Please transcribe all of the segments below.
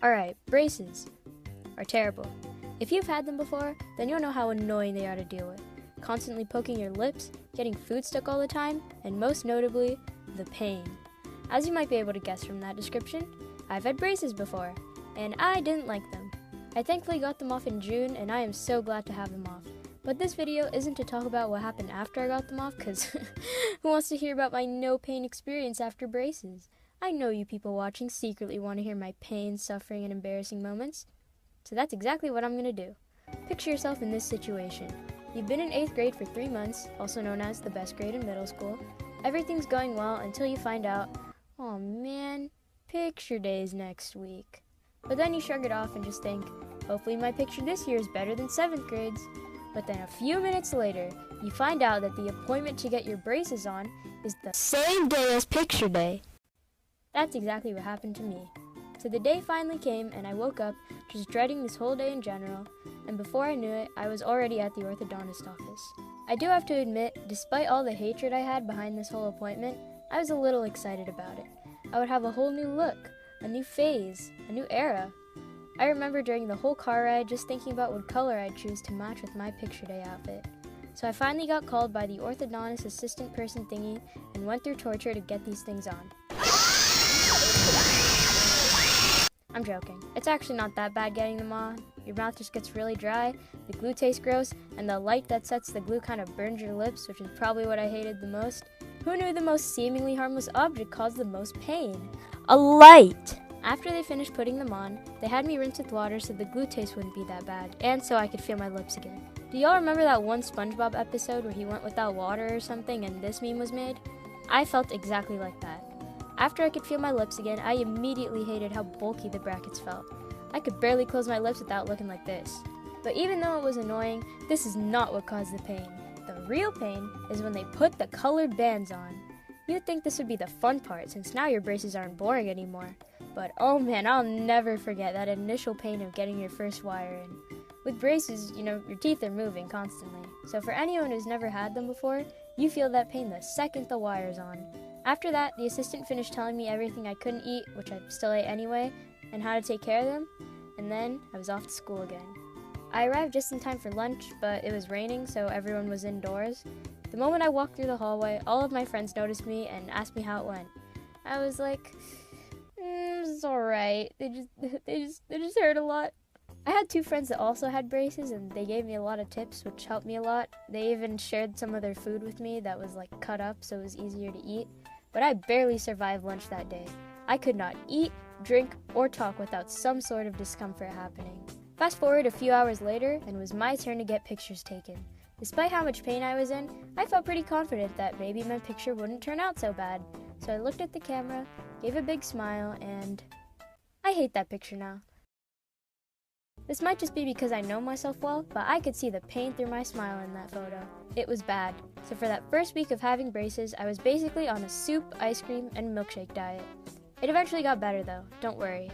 Alright, braces are terrible. If you've had them before, then you'll know how annoying they are to deal with. Constantly poking your lips, getting food stuck all the time, and most notably, the pain. As you might be able to guess from that description, I've had braces before, and I didn't like them. I thankfully got them off in June, and I am so glad to have them off. But this video isn't to talk about what happened after I got them off, because who wants to hear about my no pain experience after braces? I know you people watching secretly want to hear my pain, suffering, and embarrassing moments. So that's exactly what I'm going to do. Picture yourself in this situation. You've been in 8th grade for 3 months, also known as the best grade in middle school. Everything's going well until you find out, oh man, picture day's next week. But then you shrug it off and just think, hopefully my picture this year is better than 7th grade's. But then a few minutes later, you find out that the appointment to get your braces on is the same day as picture day. That's exactly what happened to me. So the day finally came and I woke up just dreading this whole day in general, and before I knew it, I was already at the orthodontist office. I do have to admit, despite all the hatred I had behind this whole appointment, I was a little excited about it. I would have a whole new look, a new phase, a new era. I remember during the whole car ride just thinking about what color I'd choose to match with my picture day outfit. So I finally got called by the orthodontist assistant person thingy and went through torture to get these things on. I'm joking. It's actually not that bad getting them on. Your mouth just gets really dry, the glue tastes gross, and the light that sets the glue kind of burns your lips, which is probably what I hated the most. Who knew the most seemingly harmless object caused the most pain? A light! After they finished putting them on, they had me rinse with water so the glue taste wouldn't be that bad, and so I could feel my lips again. Do y'all remember that one SpongeBob episode where he went without water or something and this meme was made? I felt exactly like that. After I could feel my lips again, I immediately hated how bulky the brackets felt. I could barely close my lips without looking like this. But even though it was annoying, this is not what caused the pain. The real pain is when they put the colored bands on. You'd think this would be the fun part since now your braces aren't boring anymore. But oh man, I'll never forget that initial pain of getting your first wire in. With braces, your teeth are moving constantly. So for anyone who's never had them before, you feel that pain the second the wire's on. After that, the assistant finished telling me everything I couldn't eat, which I still ate anyway, and how to take care of them, and then I was off to school again. I arrived just in time for lunch, but it was raining, so everyone was indoors. The moment I walked through the hallway, all of my friends noticed me and asked me how it went. I was like, it's alright. They just hurt a lot. I had 2 friends that also had braces, and they gave me a lot of tips, which helped me a lot. They even shared some of their food with me that was cut up so it was easier to eat. But I barely survived lunch that day. I could not eat, drink, or talk without some sort of discomfort happening. Fast forward a few hours later, and it was my turn to get pictures taken. Despite how much pain I was in, I felt pretty confident that maybe my picture wouldn't turn out so bad. So I looked at the camera, gave a big smile, and I hate that picture now. This might just be because I know myself well, but I could see the pain through my smile in that photo. It was bad. So for that first week of having braces, I was basically on a soup, ice cream, and milkshake diet. It eventually got better though, don't worry.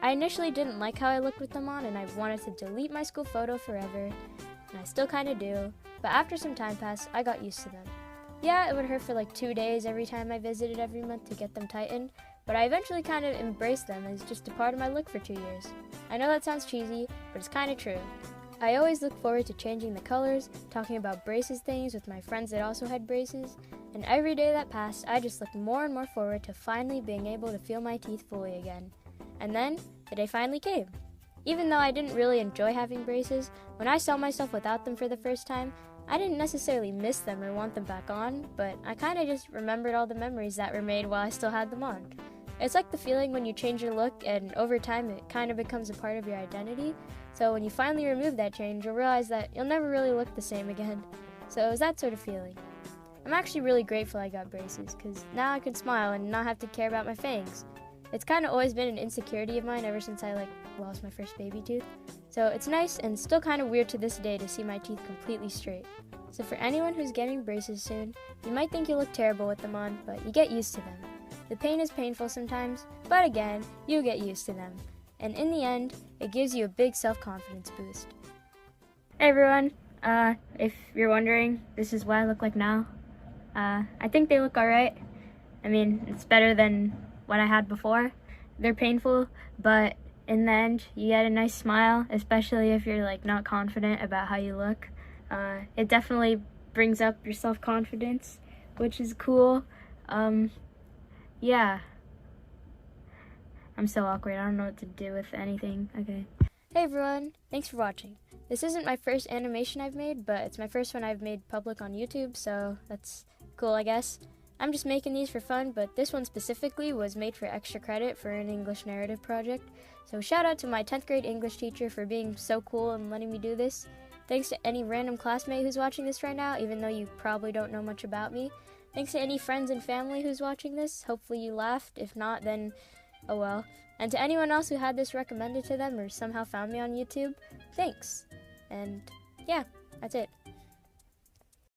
I initially didn't like how I looked with them on and I wanted to delete my school photo forever, and I still kinda do, but after some time passed, I got used to them. Yeah, it would hurt for 2 days every time I visited every month to get them tightened, but I eventually kind of embraced them as just a part of my look for 2 years. I know that sounds cheesy, but it's kind of true. I always look forward to changing the colors, talking about braces things with my friends that also had braces, and every day that passed, I just looked more and more forward to finally being able to feel my teeth fully again. And then, the day finally came. Even though I didn't really enjoy having braces, when I saw myself without them for the first time, I didn't necessarily miss them or want them back on, but I kind of just remembered all the memories that were made while I still had them on. It's like the feeling when you change your look and over time it kind of becomes a part of your identity. So when you finally remove that change, you'll realize that you'll never really look the same again. So it was that sort of feeling. I'm actually really grateful I got braces, because now I can smile and not have to care about my fangs. It's kind of always been an insecurity of mine ever since I lost my first baby tooth. So it's nice and still kind of weird to this day to see my teeth completely straight. So for anyone who's getting braces soon, you might think you look terrible with them on, but you get used to them. The pain is painful sometimes, but again, you get used to them. And in the end, it gives you a big self-confidence boost. Hey everyone, if you're wondering, this is what I look like now. I think they look alright. I mean, it's better than what I had before. They're painful, but in the end, you get a nice smile, especially if you're like not confident about how you look. It definitely brings up your self-confidence, which is cool. Yeah. I'm so awkward. I don't know what to do with anything. Okay. Hey everyone, thanks for watching. This isn't my first animation I've made, but it's my first one I've made public on YouTube, so that's cool, I guess. I'm just making these for fun, but this one specifically was made for extra credit for an English narrative project. So shout out to my 10th grade English teacher for being so cool and letting me do this. Thanks to any random classmate who's watching this right now, even though you probably don't know much about me. Thanks to any friends and family who's watching this. Hopefully you laughed. If not, then oh well. And to anyone else who had this recommended to them or somehow found me on YouTube, thanks. And yeah, that's it.